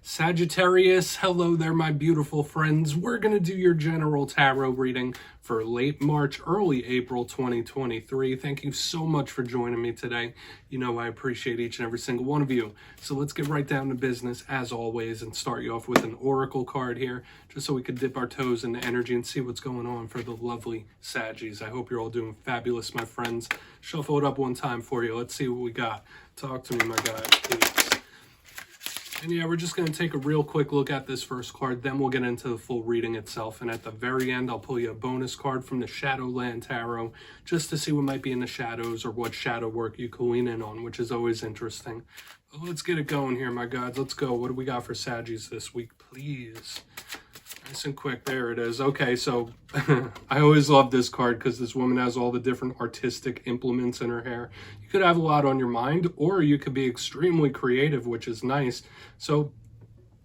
Sagittarius, hello there, my beautiful friends. We're going to do your general tarot reading for late March, early April 2023. Thank you so much for joining me today. You know I appreciate each and every single one of you. So let's get right down to business, as always, and start you off with an oracle card here, just so we could dip our toes in the energy and see what's going on for the lovely Saggies. I hope you're all doing fabulous, my friends. Shuffle it up one time for you. Let's see what we got. Talk to me, my guy, please. And yeah, we're just going to take a real quick look at this first card, then we'll get into the full reading itself. And at the very end, I'll pull you a bonus card from the Shadowland Tarot, just to see what might be in the shadows or what shadow work you can lean in on, which is always interesting. But let's get it going here, my gods. Let's go. What do we got for Saggies this week, please? Nice and quick. There it is. Okay, so I always love this card because this woman has all the different artistic implements in her hair. You could have a lot on your mind, or you could be extremely creative, which is nice. So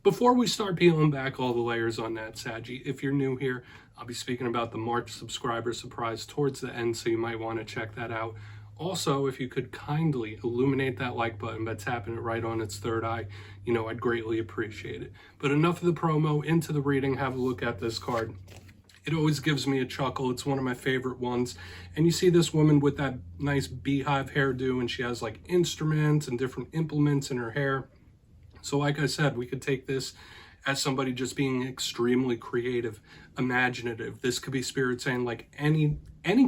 before we start peeling back all the layers on that, Saggy, if you're new here, I'll be speaking about the March subscriber surprise towards the end, so you might want to check that out. Also, if you could kindly illuminate that like button by tapping it right on its third eye, you know, I'd greatly appreciate it. But enough of the promo, into the reading. Have a look at this card. It always gives me a chuckle. It's one of my favorite ones. And you see this woman with that nice beehive hairdo, and she has like instruments and different implements in her hair. So like I said, we could take this as somebody just being extremely creative, imaginative. This could be spirit saying like any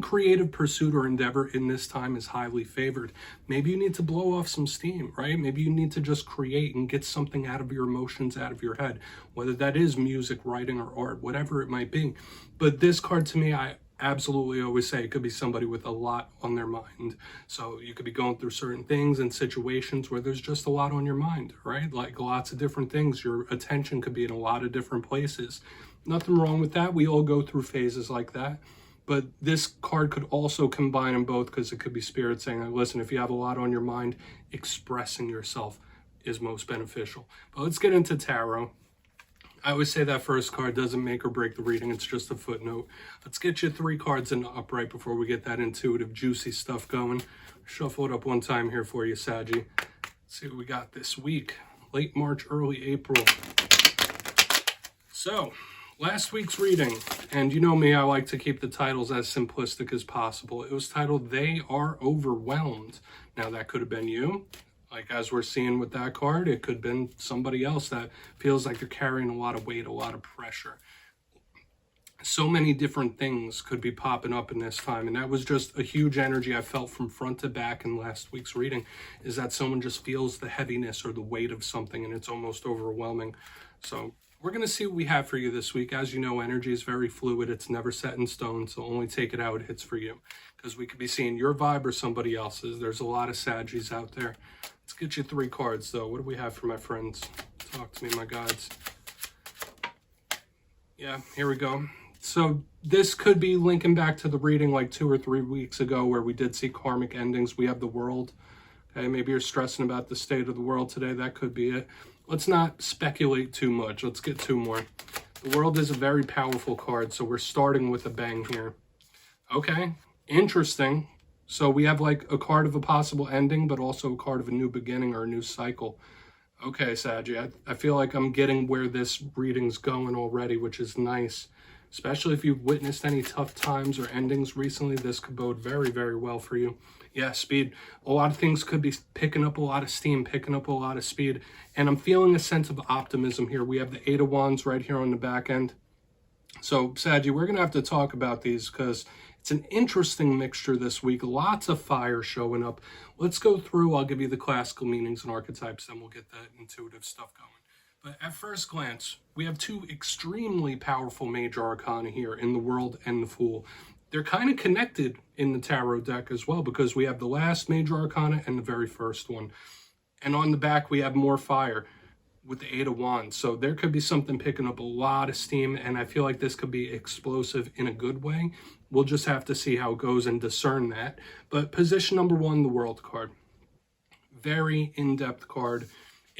creative pursuit or endeavor in this time is highly favored. Maybe you need to blow off some steam, right? Maybe you need to just create and get something out of your emotions, out of your head, whether that is music, writing, or art, whatever it might be. But this card, to me, I absolutely always say it could be somebody with a lot on their mind. So you could be going through certain things and situations where there's just a lot on your mind, right? Like lots of different things. Your attention could be in a lot of different places. Nothing wrong with that. We all go through phases like that. But this card could also combine them both, because it could be spirit saying, listen, if you have a lot on your mind, expressing yourself is most beneficial. But let's get into tarot. I always say that first card doesn't make or break the reading. It's just a footnote. Let's get you 3 cards in the upright before we get that intuitive, juicy stuff going. Shuffle it up one time here for you, Saggy. Let's see what we got this week. Late March, early April. So, last week's reading, and you know me, I like to keep the titles as simplistic as possible. It was titled, They Are Overwhelmed. Now, that could have been you. Like, as we're seeing with that card, it could have been somebody else that feels like they're carrying a lot of weight, a lot of pressure. So many different things could be popping up in this time, and that was just a huge energy I felt from front to back in last week's reading, is that someone just feels the heaviness or the weight of something, and it's almost overwhelming. So we're going to see what we have for you this week. As you know, energy is very fluid. It's never set in stone, so only take it how it hits for you, because we could be seeing your vibe or somebody else's. There's a lot of Saggies out there. Let's get you 3 cards, though. What do we have for my friends? Talk to me, my gods. Yeah, here we go. So this could be linking back to the reading like 2 or 3 weeks ago where we did see karmic endings. We have the world. Okay, maybe you're stressing about the state of the world today. That could be it. Let's not speculate too much. Let's get 2 more. The world is a very powerful card, so we're starting with a bang here. Okay, interesting. So we have like a card of a possible ending, but also a card of a new beginning or a new cycle. Okay, Saggy, I feel like I'm getting where this reading's going already, which is nice. Especially if you've witnessed any tough times or endings recently, this could bode very, very well for you. Yeah, speed. A lot of things could be picking up a lot of steam, picking up a lot of speed. And I'm feeling a sense of optimism here. We have the 8 of Wands right here on the back end. So, Saggy, we're going to have to talk about these because it's an interesting mixture this week. Lots of fire showing up. Let's go through. I'll give you the classical meanings and archetypes, then we'll get that intuitive stuff going. But at first glance, we have 2 extremely powerful major arcana here in the World and the Fool. They're kind of connected in the tarot deck as well, because we have the last major arcana and the very first one. And on the back, we have more fire with the 8 of Wands. So there could be something picking up a lot of steam, and I feel like this could be explosive in a good way. We'll just have to see how it goes and discern that. But position number 1, the World card. Very in-depth card.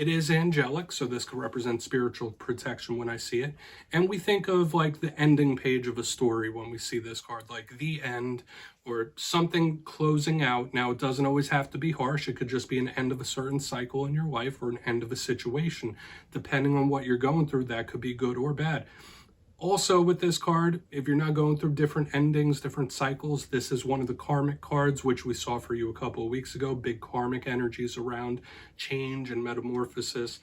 It is angelic, so this could represent spiritual protection when I see it. And we think of like the ending page of a story when we see this card, like the end or something closing out. Now, it doesn't always have to be harsh. It could just be an end of a certain cycle in your life or an end of a situation. Depending on what you're going through, that could be good or bad. Also with this card, if you're not going through different endings, different cycles, this is one of the karmic cards, which we saw for you a couple of weeks ago. Big karmic energies around change and metamorphosis.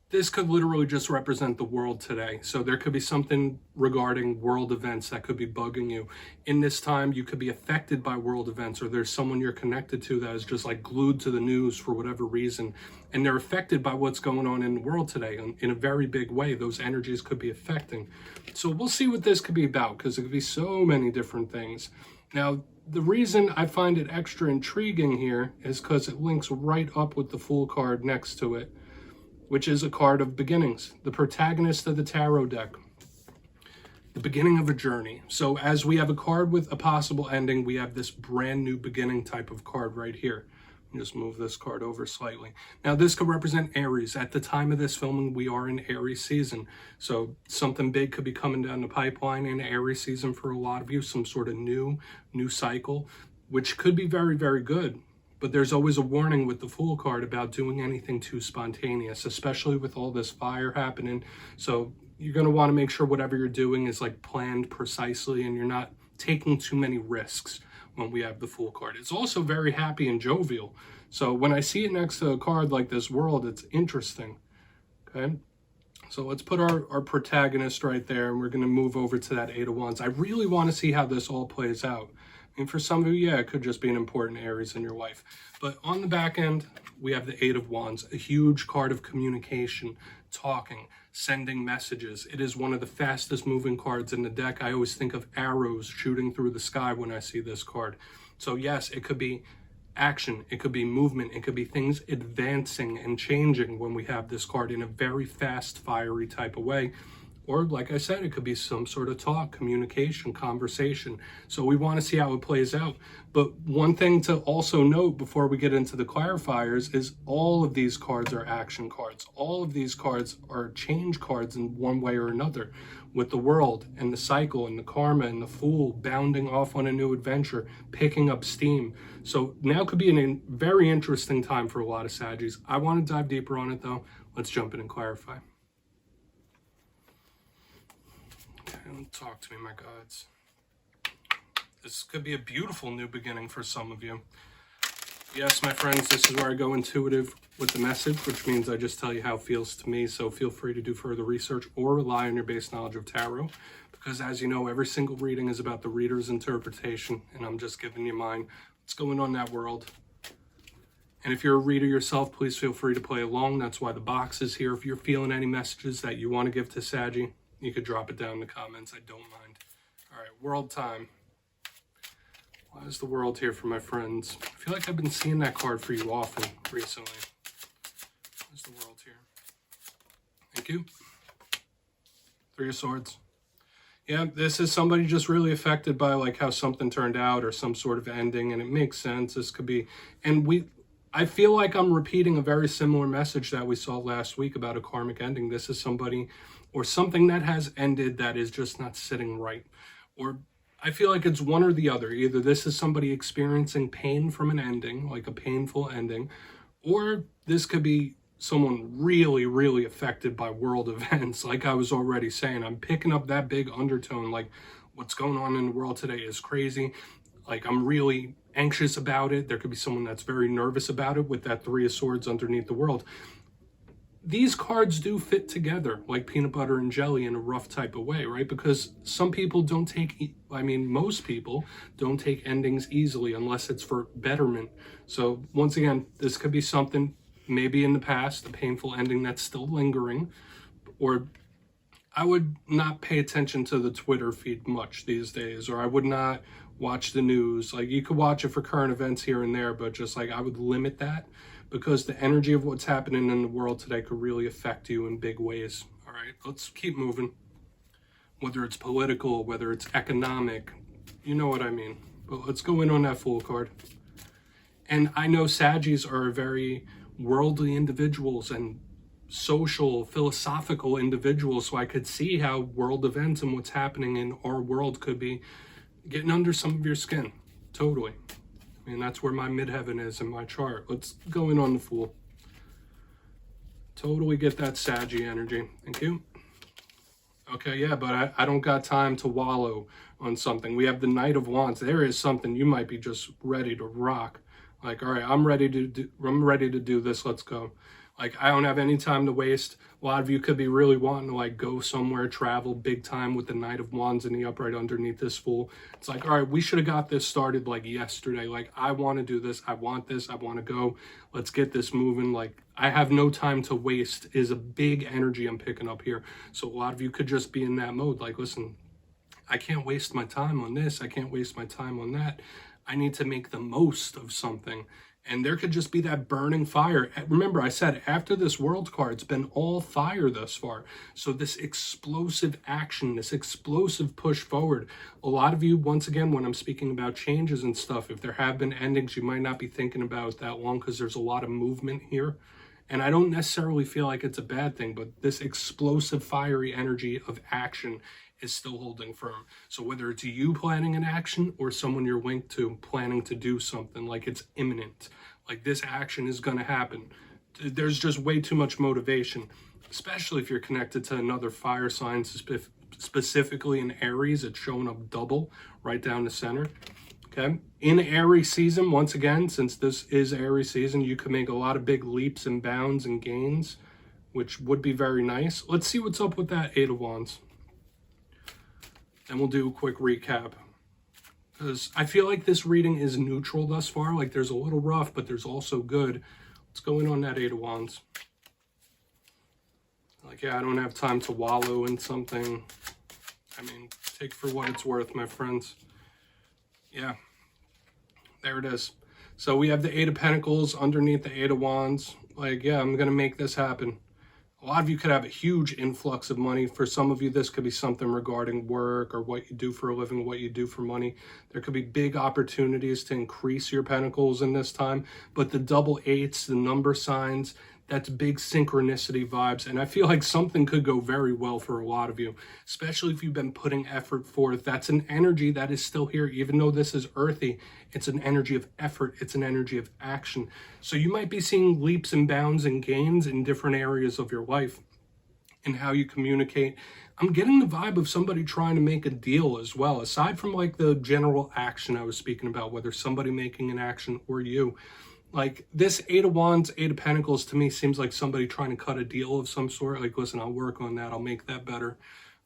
This could literally just represent the world today. So there could be something regarding world events that could be bugging you. In this time, you could be affected by world events, or there's someone you're connected to that is just like glued to the news for whatever reason. And they're affected by what's going on in the world today in a very big way. Those energies could be affecting. So we'll see what this could be about, because it could be so many different things. Now, the reason I find it extra intriguing here is because it links right up with the Fool card next to it, which is a card of beginnings, the protagonist of the tarot deck, the beginning of a journey. So as we have a card with a possible ending, we have this brand new beginning type of card right here. Just move this card over slightly. Now this could represent Aries. At the time of this filming, we are in Aries season. So something big could be coming down the pipeline in Aries season for a lot of you, some sort of new cycle, which could be very, very good. But there's always a warning with the Fool card about doing anything too spontaneous, especially with all this fire happening. So you're going to want to make sure whatever you're doing is like planned precisely and you're not taking too many risks when we have the Fool card. It's also very happy and jovial. So when I see it next to a card like this World, it's interesting. Okay. So let's put our protagonist right there, and we're going to move over to that Eight of Wands. I really want to see how this all plays out. And for some of you, yeah, it could just be an important Aries in your life. But on the back end, we have the Eight of Wands, a huge card of communication, talking, sending messages. It is one of the fastest moving cards in the deck. I always think of arrows shooting through the sky when I see this card. So yes, it could be action, it could be movement, it could be things advancing and changing when we have this card in a very fast, fiery type of way. Or like I said, it could be some sort of talk, communication, conversation. So we want to see how it plays out. But one thing to also note before we get into the clarifiers is all of these cards are action cards. All of these cards are change cards in one way or another, with the World and the Cycle and the Karma and the Fool bounding off on a new adventure, picking up steam. So now could be a very interesting time for a lot of Saggies. I want to dive deeper on it though. Let's jump in and clarify. Talk to me, my gods. This could be a beautiful new beginning for some of you. Yes, my friends, this is where I go intuitive with the message, which means I just tell you how it feels to me. So feel free to do further research or rely on your base knowledge of tarot, because as you know, every single reading is about the reader's interpretation, and I'm just giving you mine. What's going on in that world? And if you're a reader yourself, please feel free to play along. That's why the box is here. If you're feeling any messages that you want to give to Saggy, you could drop it down in the comments. I don't mind. All right, world time. Why is the world here for my friends? I feel like I've been seeing that card for you often recently. Why is the world here? Thank you. Three of Swords. Yeah, this is somebody just really affected by like how something turned out or some sort of ending, and it makes sense. This could be, and I feel like I'm repeating a very similar message that we saw last week about a karmic ending. This is somebody or something that has ended that is just not sitting right. Or I feel like it's one or the other. Either this is somebody experiencing pain from an ending, like a painful ending, or this could be someone really, really affected by world events. Like I was already saying, I'm picking up that big undertone, like what's going on in the world today is crazy. Like I'm really anxious about it. There could be someone that's very nervous about it with that Three of Swords underneath the World. These cards do fit together like peanut butter and jelly in a rough type of way, right? Because some people don't take, most people don't take endings easily unless it's for betterment. So once again, this could be something maybe in the past, a painful ending that's still lingering, or I would not pay attention to the Twitter feed much these days, or I would not watch the news. Like you could watch it for current events here and there, but just like I would limit that, because the energy of what's happening in the world today could really affect you in big ways. All right, let's keep moving. Whether it's political, whether it's economic, you know what I mean. But let's go in on that Fool card. And I know Saggies are very worldly individuals, and social, philosophical individual, so I could see how world events and what's happening in our world could be getting under some of your skin. Totally. I mean, that's where my midheaven is in my chart. Let's go in on the Fool. Totally get that Saggy energy. Thank you. Okay, yeah, but I don't got time to wallow on something. We have the Knight of Wands. There is something you might be just ready to rock. Like, all right, I'm ready to do this. Let's go. Like, I don't have any time to waste. A lot of you could be really wanting to, like, go somewhere, travel big time with the Knight of Wands in the upright underneath this Fool. It's like, all right, we should have got this started, like, yesterday. Like, I want to do this. I want this. I want to go. Let's get this moving. Like, I have no time to waste is a big energy I'm picking up here. So a lot of you could just be in that mode. Like, listen, I can't waste my time on this. I can't waste my time on that. I need to make the most of something. And there could just be that burning fire. Remember, I said after this world card, it's been all fire thus far. So this explosive action, this explosive push forward. A lot of you, once again, when I'm speaking about changes and stuff, if there have been endings, you might not be thinking about it that long because there's a lot of movement here. And I don't necessarily feel like it's a bad thing, but this explosive, fiery energy of action is still holding firm. So whether it's you planning an action or someone you're linked to planning to do something, like it's imminent, like this action is going to happen. There's just way too much motivation, especially if you're connected to another fire sign, specifically in Aries. It's showing up double right down the center. Okay. In Aries season, once again, since this is Aries season, you can make a lot of big leaps and bounds and gains, which would be very nice. Let's see what's up with that Eight of Wands. And we'll do a quick recap, because I feel like this reading is neutral thus far. Like there's a little rough, but there's also good. What's going on that Eight of Wands? Like, yeah, I don't have time to wallow in something. I mean, take for what it's worth, my friends. Yeah, there it is. So we have the Eight of Pentacles underneath the Eight of Wands. Like, yeah, I'm going to make this happen. A lot of you could have a huge influx of money. For some of you, this could be something regarding work or what you do for a living, what you do for money. There could be big opportunities to increase your pentacles in this time. But the double eights, the number signs, that's big synchronicity vibes. And I feel like something could go very well for a lot of you, especially if you've been putting effort forth. That's an energy that is still here. Even though this is earthy, it's an energy of effort. It's an energy of action. So you might be seeing leaps and bounds and gains in different areas of your life and how you communicate. I'm getting the vibe of somebody trying to make a deal as well, aside from like the general action I was speaking about, whether somebody making an action or you. Like this Eight of Wands, Eight of Pentacles to me seems like somebody trying to cut a deal of some sort. Like, listen, I'll work on that. I'll make that better.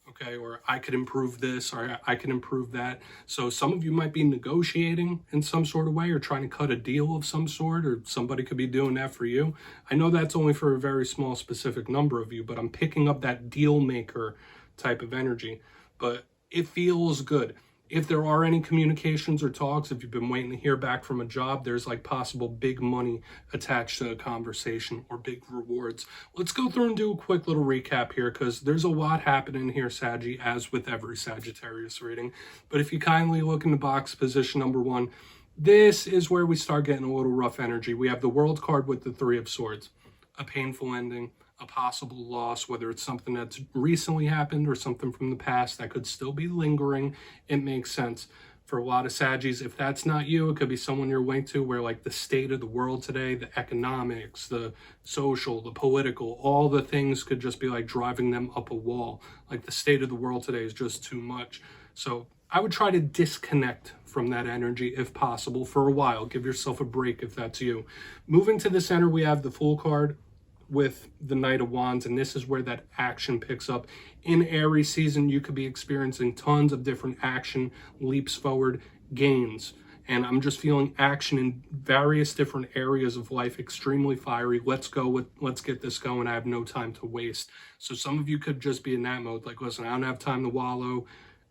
Okay. Or I could improve this, or I can improve that. So some of you might be negotiating in some sort of way or trying to cut a deal of some sort, or somebody could be doing that for you. I know that's only for a very small specific number of you, but I'm picking up that deal maker type of energy. But it feels good. If there are any communications or talks, if you've been waiting to hear back from a job, there's like possible big money attached to a conversation or big rewards. Let's go through and do a quick little recap here, because there's a lot happening here, Saggy, as with every Sagittarius reading. But if you kindly look in the box, position number 1, this is where we start getting a little rough energy. We have the World card with the Three of Swords, a painful ending, a possible loss, whether it's something that's recently happened or something from the past that could still be lingering. It makes sense. For a lot of Saggies, if that's not you, it could be someone you're linked to, where like the state of the world today, the economics, the social, the political, all the things could just be like driving them up a wall. Like the state of the world today is just too much. So I would try to disconnect from that energy if possible for a while. Give yourself a break if that's you. Moving to the center, we have the Fool card with the Knight of Wands, and this is where that action picks up. In Aries season, you could be experiencing tons of different action, leaps forward, gains. And I'm just feeling action in various different areas of life, extremely fiery. Let's go, let's get this going. I have no time to waste. So some of you could just be in that mode, like, listen, I don't have time to wallow.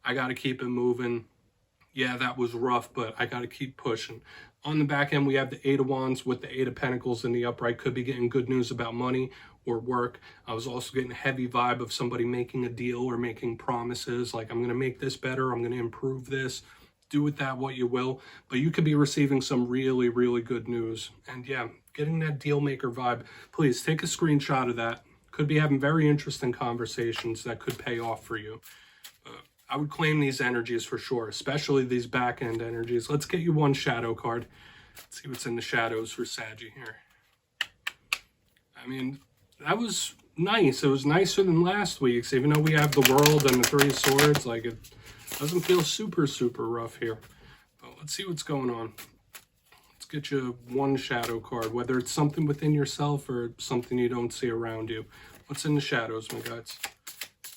I got to keep it moving. Yeah, that was rough, but I got to keep pushing. On the back end, we have the Eight of Wands with the Eight of Pentacles in the upright. Could be getting good news about money or work. I was also getting a heavy vibe of somebody making a deal or making promises. Like, I'm going to make this better. I'm going to improve this. Do with that what you will. But you could be receiving some really, really good news. And yeah, getting that deal maker vibe. Please take a screenshot of that. Could be having very interesting conversations that could pay off for you. I would claim these energies for sure, especially these back end energies. Let's get you one shadow card. Let's see what's in the shadows for Saggy here. I mean, that was nice. It was nicer than last week's, even though we have the World and the Three of Swords. Like, it doesn't feel super, super rough here. But let's see what's going on. Let's get you one shadow card, whether it's something within yourself or something you don't see around you. What's in the shadows, my guys?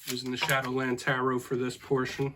Using the Shadowland Tarot for this portion.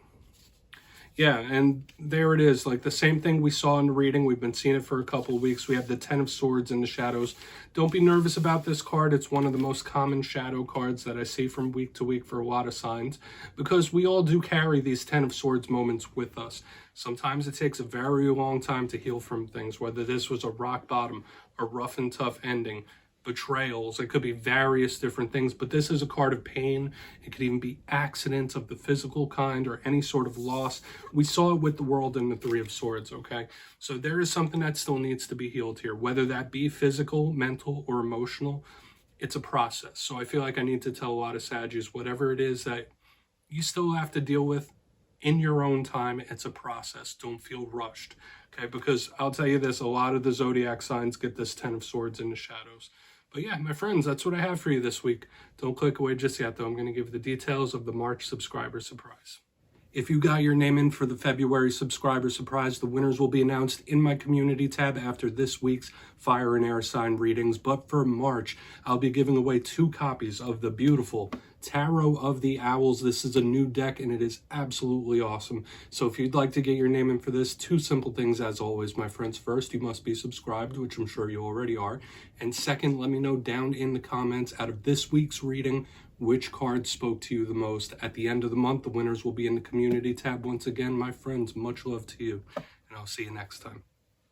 Yeah, and there it is. Like the same thing we saw in the reading. We've been seeing it for a couple of weeks. We have the Ten of Swords in the shadows. Don't be nervous about this card. It's one of the most common shadow cards that I see from week to week for a lot of signs, because we all do carry these Ten of Swords moments with us. Sometimes it takes a very long time to heal from things, whether this was a rock bottom, a rough and tough ending, betrayals. It could be various different things, but this is a card of pain. It could even be accidents of the physical kind or any sort of loss. We saw it with the World and the Three of Swords, okay? So there is something that still needs to be healed here, whether that be physical, mental, or emotional. It's a process. So I feel like I need to tell a lot of Saggies, whatever it is that you still have to deal with in your own time, it's a process. Don't feel rushed, okay? Because I'll tell you this, a lot of the zodiac signs get this Ten of Swords in the shadows. But yeah, my friends, that's what I have for you this week. Don't click away just yet, though. I'm going to give the details of the March subscriber surprise. If you got your name in for the February subscriber surprise, the winners will be announced in my community tab after this week's fire and air sign readings. But for March, I'll be giving away 2 copies of the beautiful Tarot of the Owls. This is a new deck and it is absolutely awesome. So if you'd like to get your name in for this, 2 simple things as always, my friends. First, you must be subscribed, which I'm sure you already are. And second, let me know down in the comments out of this week's reading, which card spoke to you the most. At the end of the month, the winners will be in the community tab once again. My friends, much love to you, and I'll see you next time.